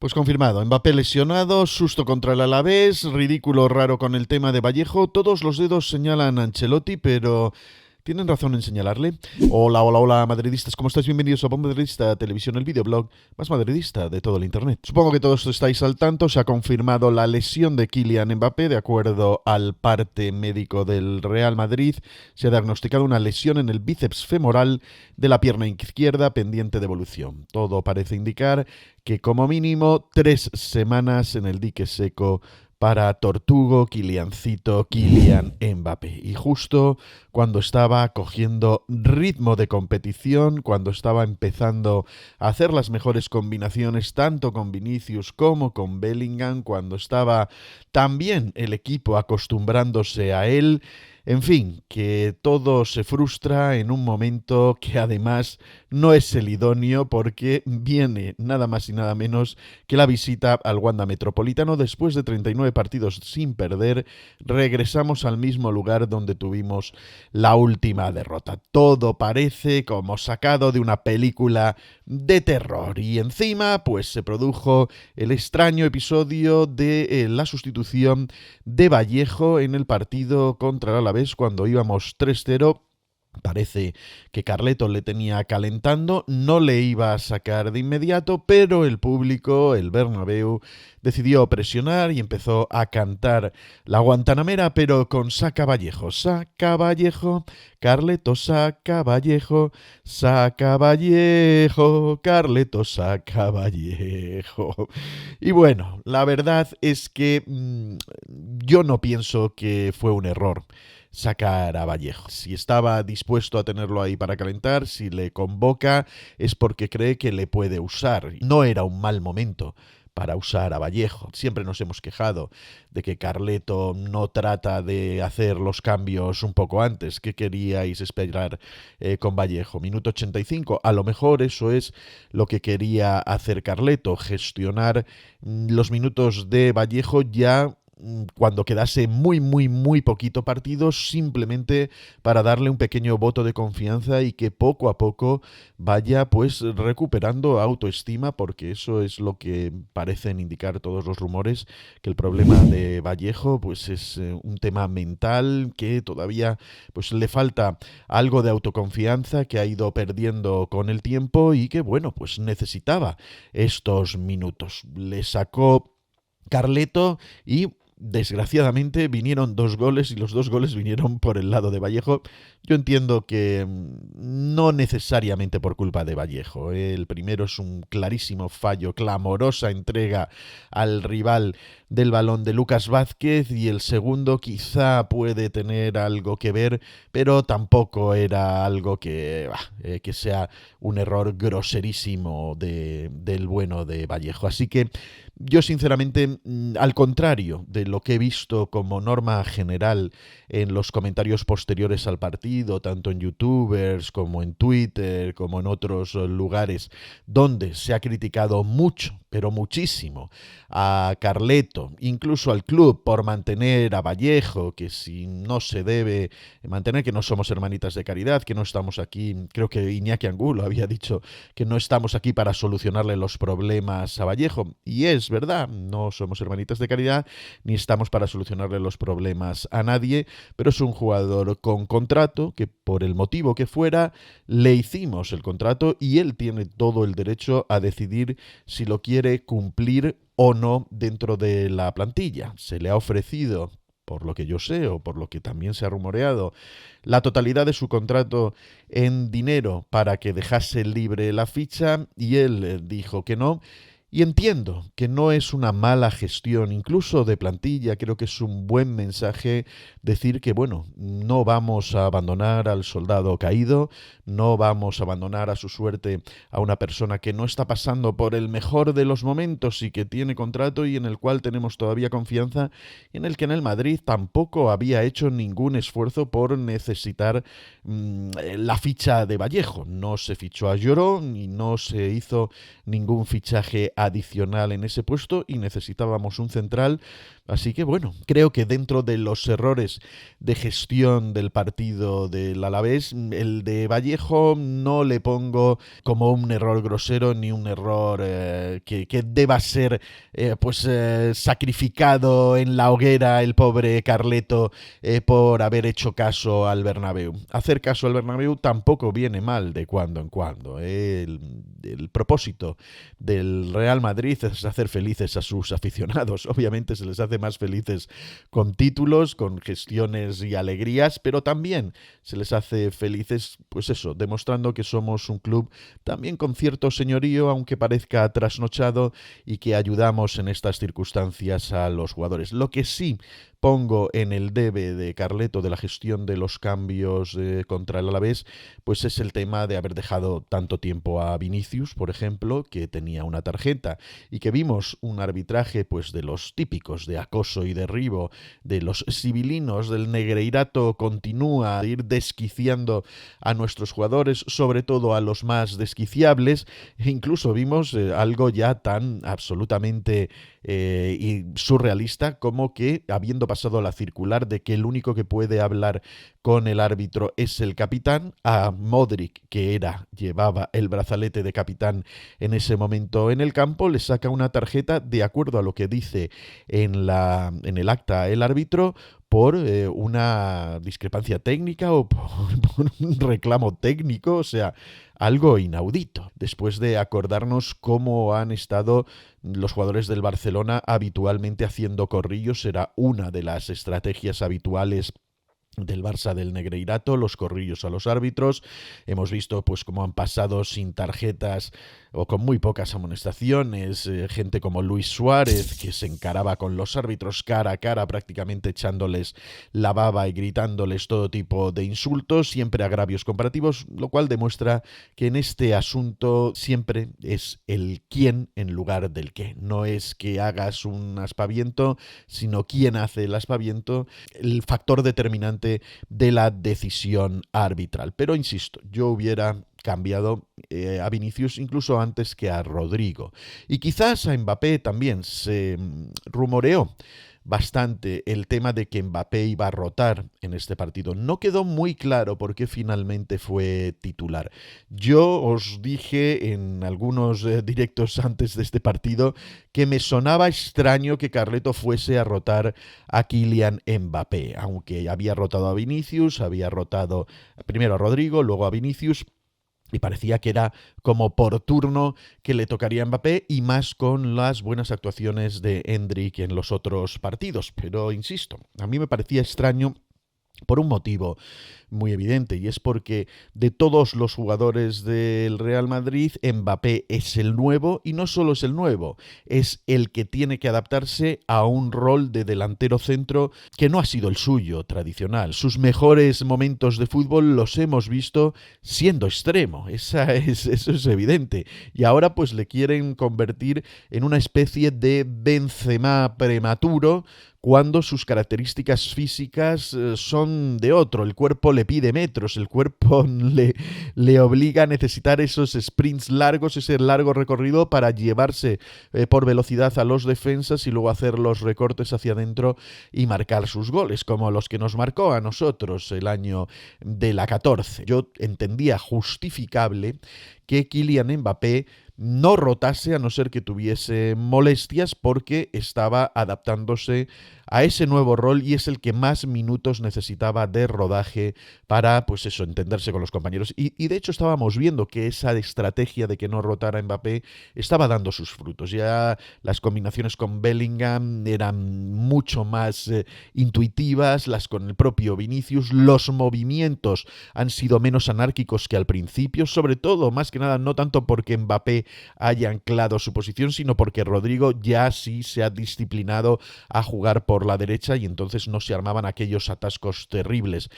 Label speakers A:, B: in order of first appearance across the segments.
A: Pues confirmado, Mbappé lesionado, susto contra el Alavés, ridículo raro con el tema de Vallejo, todos los dedos señalan a Ancelotti, pero tienen razón en señalarle. Hola, hola, hola, madridistas, ¿cómo estáis? Bienvenidos a Bomba Madridista Televisión, el videoblog más madridista de todo el internet. Supongo que todos estáis al tanto, se ha confirmado la lesión de Kylian Mbappé, de acuerdo al parte médico del Real Madrid, se ha diagnosticado una lesión en el bíceps femoral de la pierna izquierda pendiente de evolución. Todo parece indicar que como mínimo 3 semanas en el dique seco para Tortugo, Kyliancito, Kylian Mbappé. Y justo cuando estaba cogiendo ritmo de competición, cuando estaba empezando a hacer las mejores combinaciones, tanto con Vinicius como con Bellingham, cuando estaba también el equipo acostumbrándose a él. En fin, que todo se frustra en un momento que además no es el idóneo porque viene nada más y nada menos que la visita al Wanda Metropolitano. Después de 39 partidos sin perder, regresamos al mismo lugar donde tuvimos la última derrota. Todo parece como sacado de una película de terror y encima pues se produjo el extraño episodio de la sustitución de Vallejo en el partido contra el Alavés cuando íbamos 3-0. Parece que Carleto le tenía calentando, no le iba a sacar de inmediato, pero el público, el Bernabéu, decidió presionar y empezó a cantar la Guantanamera, pero con saca Vallejo, Carleto saca Vallejo, Carleto saca Vallejo. Y bueno, la verdad es que yo no pienso que fue un error sacar a Vallejo. Si estaba dispuesto a tenerlo ahí para calentar, si le convoca, es porque cree que le puede usar. No era un mal momento para usar a Vallejo. Siempre nos hemos quejado de que Carleto no trata de hacer los cambios un poco antes. ¿Qué queríais esperar con Vallejo? Minuto 85. A lo mejor eso es lo que quería hacer Carleto, gestionar los minutos de Vallejo ya cuando quedase muy poquito partido, simplemente para darle un pequeño voto de confianza y que poco a poco vaya pues recuperando autoestima, porque eso es lo que parecen indicar todos los rumores, que el problema de Vallejo pues es un tema mental, que todavía pues le falta algo de autoconfianza que ha ido perdiendo con el tiempo y que bueno pues necesitaba estos minutos. Le sacó Carleto y desgraciadamente vinieron 2 goles y los 2 goles vinieron por el lado de Vallejo. Yo entiendo que no necesariamente por culpa de Vallejo. El primero es un clarísimo fallo, clamorosa entrega al rival del balón de Lucas Vázquez, y el segundo quizá puede tener algo que ver, pero tampoco era algo que sea un error groserísimo del bueno de Vallejo. Así que yo sinceramente, al contrario de lo que he visto como norma general en los comentarios posteriores al partido, tanto en youtubers como en Twitter, como en otros lugares, donde se ha criticado mucho, pero muchísimo, a Carleto, incluso al club, por mantener a Vallejo, que si no se debe mantener, que no somos hermanitas de caridad, que no estamos aquí, creo que Iñaki Angulo había dicho que no estamos aquí para solucionarle los problemas a Vallejo, y es verdad, no somos hermanitas de caridad, ni estamos para solucionarle los problemas a nadie, pero es un jugador con contrato que por el motivo que fuera le hicimos el contrato y él tiene todo el derecho a decidir si lo quiere cumplir o no dentro de la plantilla. Se le ha ofrecido, por lo que yo sé o por lo que también se ha rumoreado, la totalidad de su contrato en dinero para que dejase libre la ficha y él dijo que no. Y entiendo que no es una mala gestión, incluso de plantilla, creo que es un buen mensaje decir que, bueno, no vamos a abandonar al soldado caído, no vamos a abandonar a su suerte a una persona que no está pasando por el mejor de los momentos y que tiene contrato y en el cual tenemos todavía confianza, y en el que en el Madrid tampoco había hecho ningún esfuerzo por necesitar la ficha de Vallejo. No se fichó a Llorón y no se hizo ningún fichaje adicional en ese puesto y necesitábamos un central. Así que bueno, creo que dentro de los errores de gestión del partido del Alavés, el de Vallejo no le pongo como un error grosero ni un error que deba ser sacrificado en la hoguera el pobre Carleto por haber hecho caso al Bernabéu. Hacer caso al Bernabéu tampoco viene mal de cuando en cuando. El propósito del Real Madrid es hacer felices a sus aficionados. Obviamente se les hace más felices con títulos, con gestiones y alegrías, pero también se les hace felices, pues eso, demostrando que somos un club también con cierto señorío, aunque parezca trasnochado, y que ayudamos en estas circunstancias a los jugadores. Lo que sí pongo en el debe de Carleto de la gestión de los cambios contra el Alavés, pues es el tema de haber dejado tanto tiempo a Vinicius, por ejemplo, que tenía una tarjeta, y que vimos un arbitraje pues de los típicos de acoso y derribo, de los civilinos, del Negreirato continúa de ir desquiciando a nuestros jugadores, sobre todo a los más desquiciables, e incluso vimos algo ya tan absolutamente y surrealista como que, habiendo pasado la circular de que el único que puede hablar con el árbitro es el capitán, a Modric, que llevaba el brazalete de capitán en ese momento en el campo, le saca una tarjeta de acuerdo a lo que dice en el acta el árbitro, por una discrepancia técnica o por un reclamo técnico, o sea, algo inaudito. Después de acordarnos cómo han estado los jugadores del Barcelona habitualmente haciendo corrillos, era una de las estrategias habituales del Barça del Negreirato, los corrillos a los árbitros. Hemos visto pues cómo han pasado sin tarjetas o con muy pocas amonestaciones, gente como Luis Suárez, que se encaraba con los árbitros cara a cara, prácticamente echándoles la baba y gritándoles todo tipo de insultos, siempre agravios comparativos, lo cual demuestra que en este asunto siempre es el quién en lugar del qué. No es que hagas un aspaviento, sino quién hace el aspaviento, el factor determinante de la decisión arbitral. Pero insisto, yo hubiera cambiado a Vinicius incluso antes que a Rodrigo. Y quizás a Mbappé también se rumoreó bastante el tema de que Mbappé iba a rotar en este partido. No quedó muy claro por qué finalmente fue titular. Yo os dije en algunos directos antes de este partido que me sonaba extraño que Carleto fuese a rotar a Kylian Mbappé, aunque había rotado a Vinicius, había rotado primero a Rodrigo, luego a Vinicius, y parecía que era como por turno que le tocaría a Mbappé, y más con las buenas actuaciones de Endrick en los otros partidos. Pero insisto, a mí me parecía extraño por un motivo muy evidente, y es porque de todos los jugadores del Real Madrid, Mbappé es el nuevo, y no solo es el nuevo, es el que tiene que adaptarse a un rol de delantero centro que no ha sido el suyo tradicional. Sus mejores momentos de fútbol los hemos visto siendo extremo, eso es evidente, y ahora pues le quieren convertir en una especie de Benzema prematuro, cuando sus características físicas son de otro. El cuerpo le pide metros, el cuerpo le obliga a necesitar esos sprints largos, ese largo recorrido para llevarse por velocidad a los defensas y luego hacer los recortes hacia adentro y marcar sus goles, como los que nos marcó a nosotros el año de la 14. Yo entendía justificable que Kylian Mbappé no rotase a no ser que tuviese molestias, porque estaba adaptándose a ese nuevo rol y es el que más minutos necesitaba de rodaje para, pues eso, entenderse con los compañeros. Y de hecho estábamos viendo que esa estrategia de que no rotara Mbappé estaba dando sus frutos. Ya las combinaciones con Bellingham eran mucho más intuitivas, las con el propio Vinicius. Los movimientos han sido menos anárquicos que al principio, sobre todo, más que nada, no tanto porque Mbappé haya anclado su posición, sino porque Rodrigo ya sí se ha disciplinado a jugar por la derecha, y entonces no se armaban aquellos atascos terribles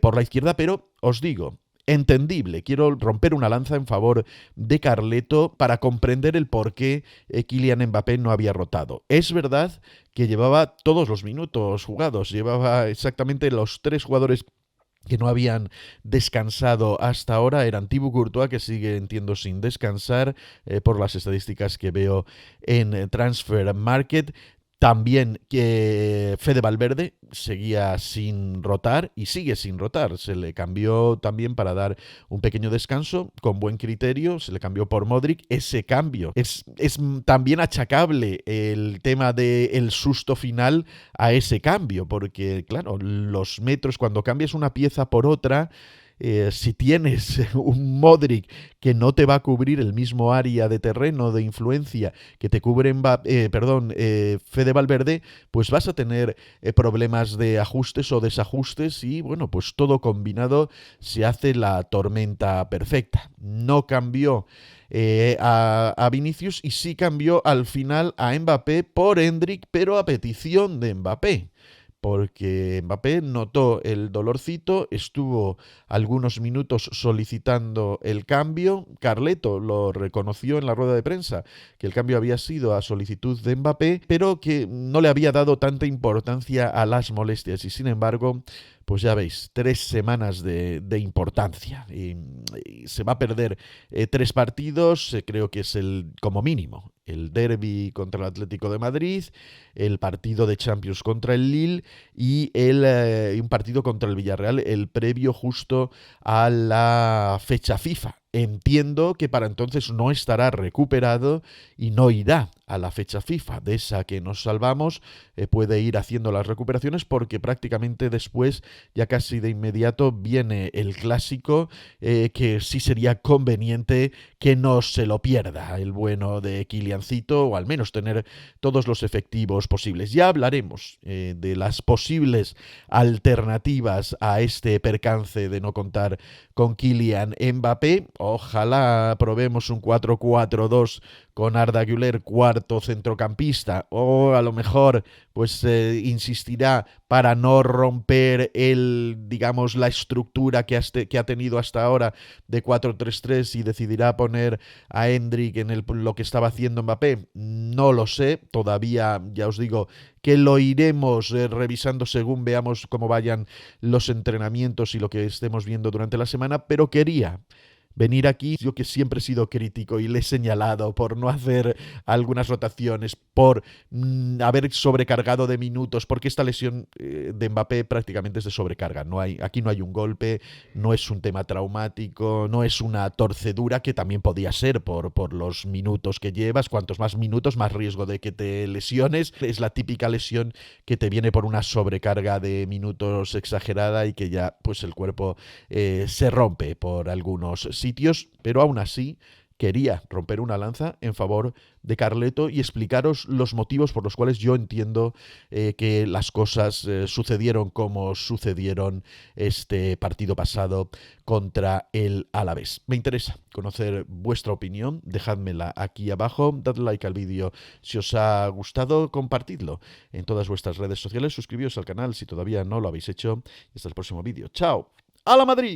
A: por la izquierda. Pero os digo, entendible. Quiero romper una lanza en favor de Carleto para comprender el por qué Kylian Mbappé no había rotado. Es verdad que llevaba todos los minutos jugados, llevaba exactamente los 3 jugadores que no habían descansado hasta ahora eran Thibaut Courtois, que sigue, entiendo, sin descansar por las estadísticas que veo en Transfer Market. También que Fede Valverde seguía sin rotar y sigue sin rotar. Se le cambió también para dar un pequeño descanso con buen criterio. Se le cambió por Modric. Ese cambio es también achacable el tema del susto final a ese cambio. Porque, claro, los metros, cuando cambias una pieza por otra, si tienes un Modric que no te va a cubrir el mismo área de terreno, de influencia que te cubre Fede Valverde, pues vas a tener problemas de ajustes o desajustes y bueno, pues todo combinado se hace la tormenta perfecta. No cambió a Vinicius y sí cambió al final a Mbappé por Endrick, pero a petición de Mbappé, porque Mbappé notó el dolorcito, estuvo algunos minutos solicitando el cambio. Carleto lo reconoció en la rueda de prensa, que el cambio había sido a solicitud de Mbappé, pero que no le había dado tanta importancia a las molestias y sin embargo, pues ya veis, 3 semanas de importancia. Y se va a perder 3 partidos, creo que es como mínimo, el derbi contra el Atlético de Madrid, el partido de Champions contra el Lille y un partido contra el Villarreal, el previo justo a la fecha FIFA. Entiendo que para entonces no estará recuperado y no irá a la fecha FIFA. De esa que nos salvamos, puede ir haciendo las recuperaciones porque prácticamente después, ya casi de inmediato, viene el clásico, que sí sería conveniente que no se lo pierda el bueno de Kyliancito, o al menos tener todos los efectivos posibles. Ya hablaremos de las posibles alternativas a este percance de no contar con Kylian Mbappé. Ojalá probemos un 4-4-2 con Arda Güler cuarto centrocampista, o a lo mejor pues insistirá para no romper digamos, la estructura que ha tenido hasta ahora de 4-3-3 y decidirá poner a Endrick en lo que estaba haciendo Mbappé. No lo sé, todavía, ya os digo, que lo iremos revisando según veamos cómo vayan los entrenamientos y lo que estemos viendo durante la semana, pero quería venir aquí, yo que siempre he sido crítico y le he señalado por no hacer algunas rotaciones, por haber sobrecargado de minutos, porque esta lesión de Mbappé prácticamente es de sobrecarga. Aquí no hay un golpe, no es un tema traumático, no es una torcedura, que también podía ser por los minutos que llevas. Cuantos más minutos, más riesgo de que te lesiones. Es la típica lesión que te viene por una sobrecarga de minutos exagerada y que ya pues el cuerpo se rompe por algunos sitios, pero aún así quería romper una lanza en favor de Carleto y explicaros los motivos por los cuales yo entiendo que las cosas sucedieron como sucedieron este partido pasado contra el Alavés. Me interesa conocer vuestra opinión, dejádmela aquí abajo, dadle like al vídeo si os ha gustado, compartidlo en todas vuestras redes sociales, suscribíos al canal si todavía no lo habéis hecho y hasta el próximo vídeo. ¡Chao! ¡A la Madrid!